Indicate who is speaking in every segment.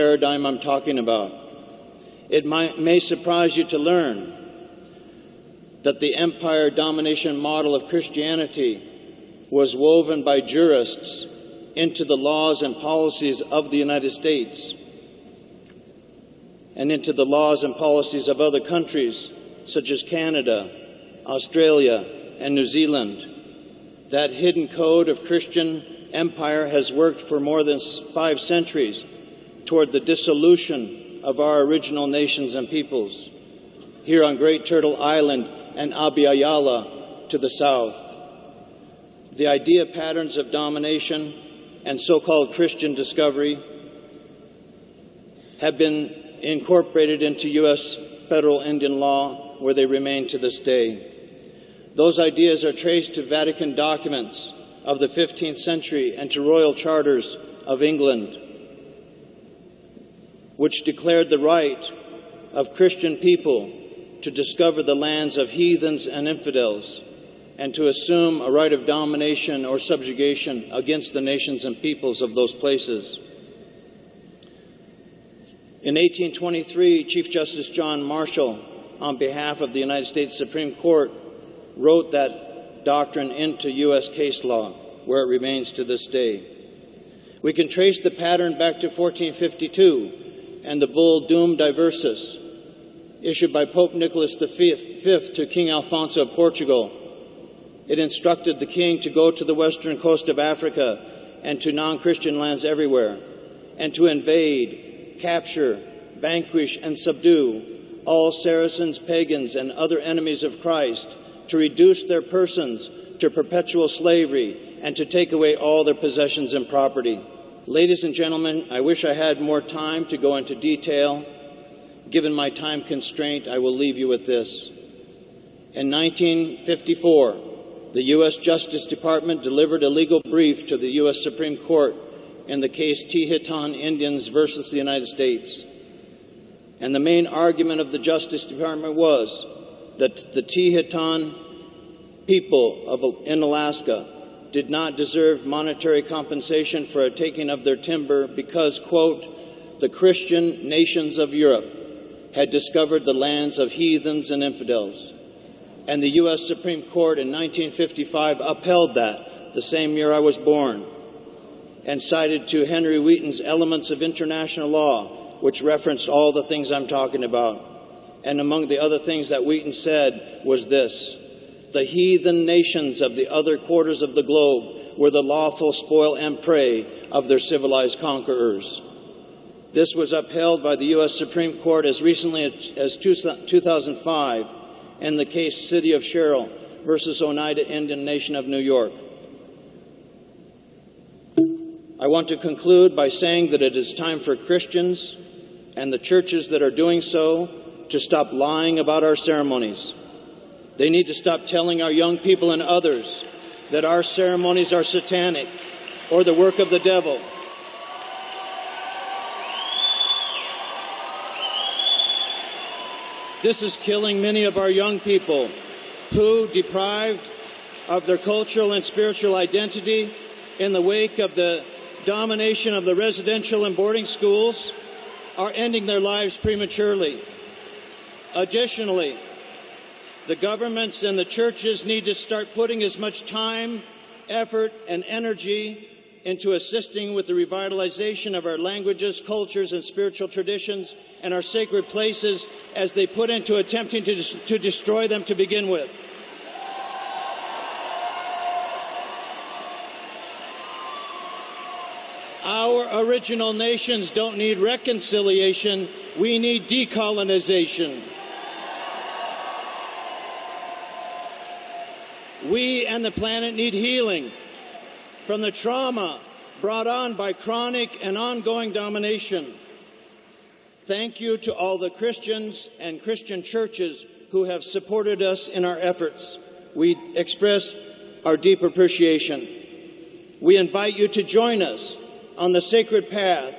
Speaker 1: paradigm I'm talking about. It may surprise you to learn that the empire domination model of Christianity was woven by jurists into the laws and policies of the United States and into the laws and policies of other countries such as Canada, Australia, and New Zealand. That hidden code of Christian empire has worked for more than 5 centuries toward the dissolution of our original nations and peoples, here on Great Turtle Island and Abiyala to the south. The idea patterns of domination and so-called Christian discovery have been incorporated into U.S. federal Indian law, where they remain to this day. Those ideas are traced to Vatican documents of the 15th century and to royal charters of England, which declared the right of Christian people to discover the lands of heathens and infidels and to assume a right of domination or subjugation against the nations and peoples of those places. In 1823, Chief Justice John Marshall, on behalf of the United States Supreme Court, wrote that doctrine into U.S. case law, where it remains to this day. We can trace the pattern back to 1452 and the bull Dum Diversus, issued by Pope Nicholas V to King Alfonso of Portugal. It instructed the king to go to the western coast of Africa and to non-Christian lands everywhere, and to invade, capture, vanquish, and subdue all Saracens, pagans, and other enemies of Christ, to reduce their persons to perpetual slavery, and to take away all their possessions and property. Ladies and gentlemen, I wish I had more time to go into detail. Given my time constraint, I will leave you with this. In 1954, the U.S. Justice Department delivered a legal brief to the U.S. Supreme Court in the case Tehitan Indians versus the United States. And the main argument of the Justice Department was that the Tehitan people in Alaska did not deserve monetary compensation for a taking of their timber because, quote, the Christian nations of Europe had discovered the lands of heathens and infidels. And the U.S. Supreme Court in 1955 upheld that, the same year I was born, and cited to Henry Wheaton's Elements of International Law, which referenced all the things I'm talking about. And among the other things that Wheaton said was this: the heathen nations of the other quarters of the globe were the lawful spoil and prey of their civilized conquerors. This was upheld by the U.S. Supreme Court as recently as 2005 in the case City of Sherrill versus Oneida Indian Nation of New York. I want to conclude by saying that it is time for Christians and the churches that are doing so to stop lying about our ceremonies. They need to stop telling our young people and others that our ceremonies are satanic or the work of the devil. This is killing many of our young people who, deprived of their cultural and spiritual identity in the wake of the domination of the residential and boarding schools, are ending their lives prematurely. Additionally, the governments and the churches need to start putting as much time, effort, and energy into assisting with the revitalization of our languages, cultures, and spiritual traditions and our sacred places as they put into attempting to destroy them to begin with. Our original nations don't need reconciliation. We need decolonization. We and the planet need healing from the trauma brought on by chronic and ongoing domination. Thank you to all the Christians and Christian churches who have supported us in our efforts. We express our deep appreciation. We invite you to join us on the sacred path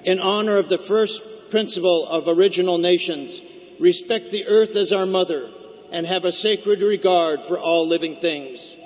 Speaker 1: in honor of the first principle of original nations: respect the earth as our mother and have a sacred regard for all living things.